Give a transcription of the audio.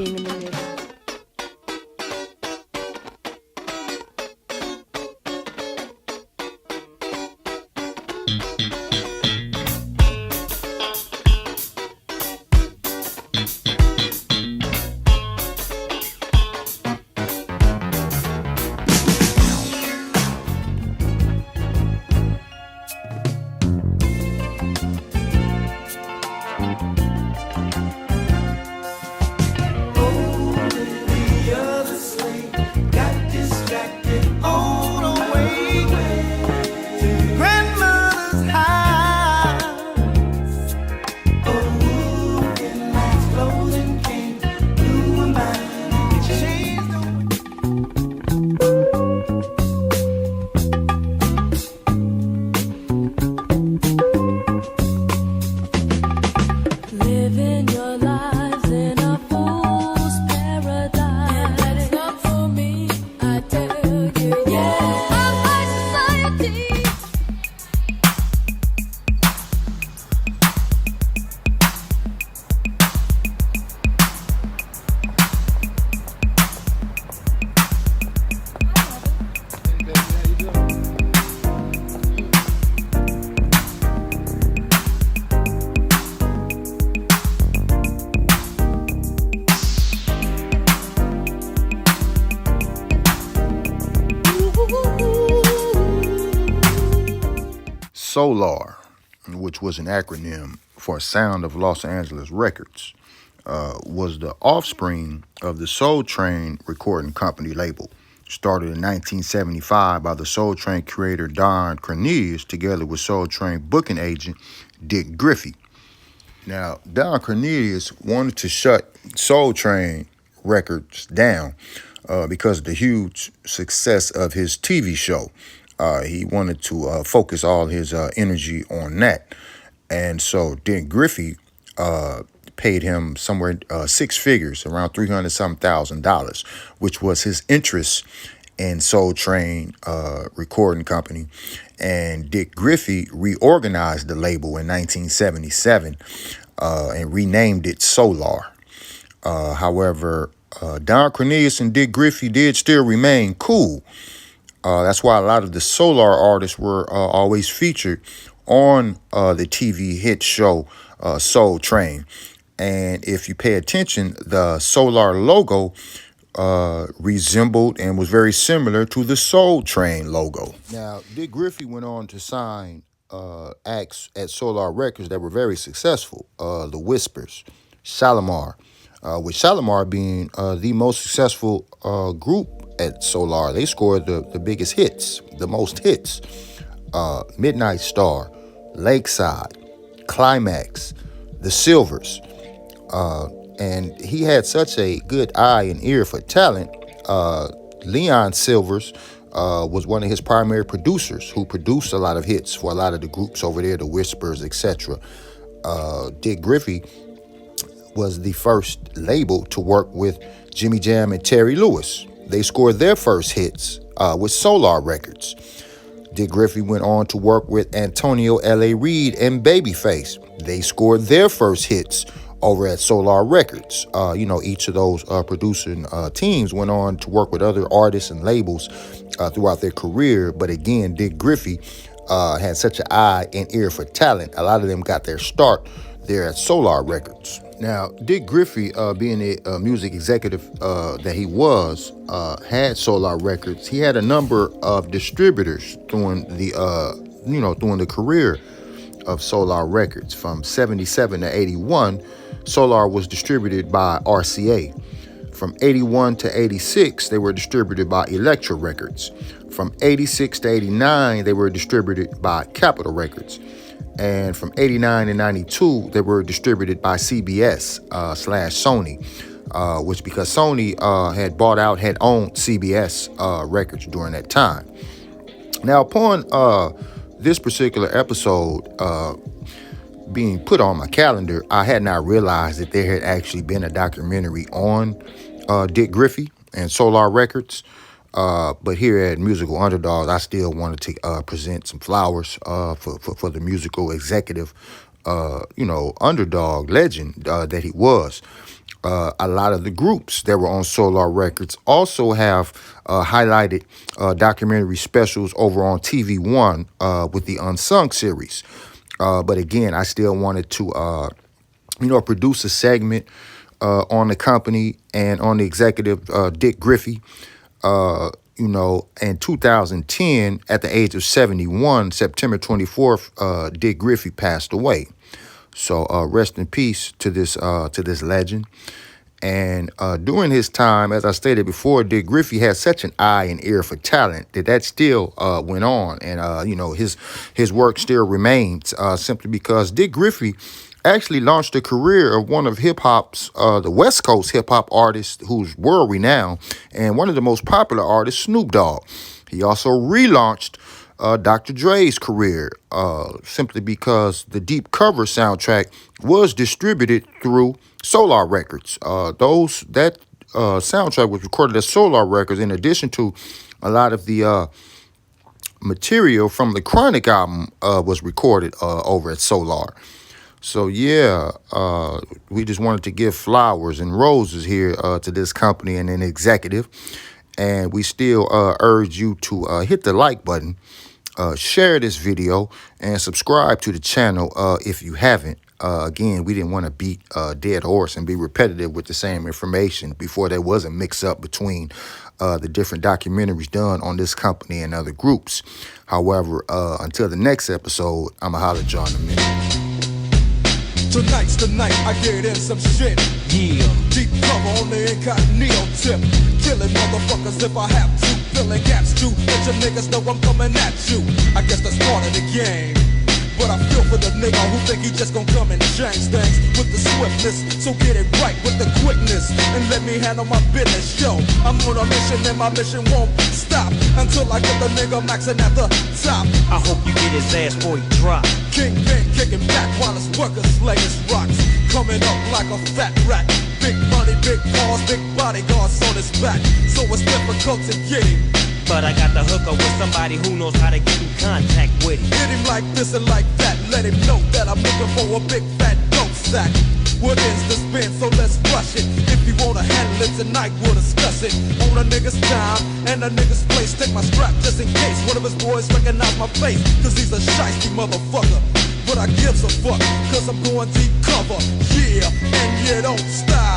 being in the mix. Solar, which was an acronym for Sound of Los Angeles Records, was the offspring of the Soul Train recording company label, started in 1975 by the Soul Train creator Don Cornelius together with Soul Train booking agent Dick Griffey. Now, Don Cornelius wanted to shut Soul Train Records down because of the huge success of his TV show. He wanted to focus all his energy on that. And so Dick Griffey paid him somewhere six figures, around $300,000, which was his interest in Soul Train recording company. And Dick Griffey reorganized the label in 1977 and renamed it Solar. However, Don Cornelius and Dick Griffey did still remain cool. That's why a lot of the Solar artists were always featured on the TV hit show Soul Train. And if you pay attention, the Solar logo resembled and was very similar to the Soul Train logo. Now, Dick Griffey went on to sign acts at Solar Records that were very successful. The Whispers, Shalimar, with Shalimar being the most successful group at Solar. They scored the biggest hits, the most hits. Midnight Star, Lakeside, Climax, The Silvers. And he had such a good eye and ear for talent. Leon Silvers was one of his primary producers who produced a lot of hits for a lot of the groups over there, the Whispers, etc. Dick Griffey was the first label to work with Jimmy Jam and Terry Lewis. They scored their first hits with Solar Records. Dick Griffey went on to work with Antonio L.A. Reid and Babyface. They scored their first hits over at Solar Records. Each of those producing teams went on to work with other artists and labels throughout their career. But again, Dick Griffey had such an eye and ear for talent. A lot of them got their start there at Solar Records. Now, Dick Griffey, being a music executive that he was, had Solar Records. He had a number of distributors during the career of Solar Records. From 77 to 81, Solar was distributed by RCA. From 81 to 86, they were distributed by Elektra Records. From 86 to 89, they were distributed by Capitol Records. And from 89 to 92, they were distributed by CBS / Sony, which because Sony had owned CBS Records during that time. Now, upon this particular episode being put on my calendar, I had not realized that there had actually been a documentary on Dick Griffey and Solar Records. But here at Musical Underdogs, I still wanted to present some flowers for the musical executive underdog legend that he was. A lot of the groups that were on Solar Records also have highlighted documentary specials over on TV One with the Unsung series. But again, I still wanted to, produce a segment on the company and on the executive, Dick Griffey. In 2010, at the age of 71, September 24th, Dick Griffey passed away. So rest in peace to this legend. And during his time, as I stated before, Dick Griffey had such an eye and ear for talent that still went on. And, his work still remains simply because Dick Griffey actually launched a career of one of hip-hop's, the West Coast hip-hop artists who's world-renowned, and one of the most popular artists, Snoop Dogg. He also relaunched Dr. Dre's career simply because the Deep Cover soundtrack was distributed through Solar Records. That soundtrack was recorded at Solar Records in addition to a lot of the material from the Chronic album was recorded over at Solar. So, yeah, we just wanted to give flowers and roses here to this company and an executive. And we still urge you to hit the like button, share this video, and subscribe to the channel if you haven't. Again, we didn't want to beat a dead horse and be repetitive with the same information before there was a mix-up between the different documentaries done on this company and other groups. However, until the next episode, I'm going to holler at y'all in a minute. Tonight's the night I get in some shit. Yeah. Deep cover on the incognito tip. Killing motherfuckers if I have to. Filling gaps too. Let your niggas know I'm coming at you. I guess that's part of the game. But I feel for the nigga who think he just gon' come and change things with the swiftness. So get it right with the quickness and let me handle my business. Yo, I'm on a mission and my mission won't stop until I get the nigga maxing at the top. I hope you get his ass before he drop. Kingpin kicking back while his workers slay his rocks. Coming up like a fat rat. Big money, big cars, big bodyguards on his back. So it's difficult to get him. But I got the hooker with somebody who knows how to get in contact with him. Hit him like this and like that. Let him know that I'm looking for a big fat dope sack. What is the spin? So let's rush it. If you wanna handle it tonight, we'll discuss it. On a nigga's time and a nigga's place. Take my strap just in case one of his boys recognize my face. Cause he's a shiesty motherfucker. But I gives a fuck, cause I'm going deep cover. Yeah, and you don't stop.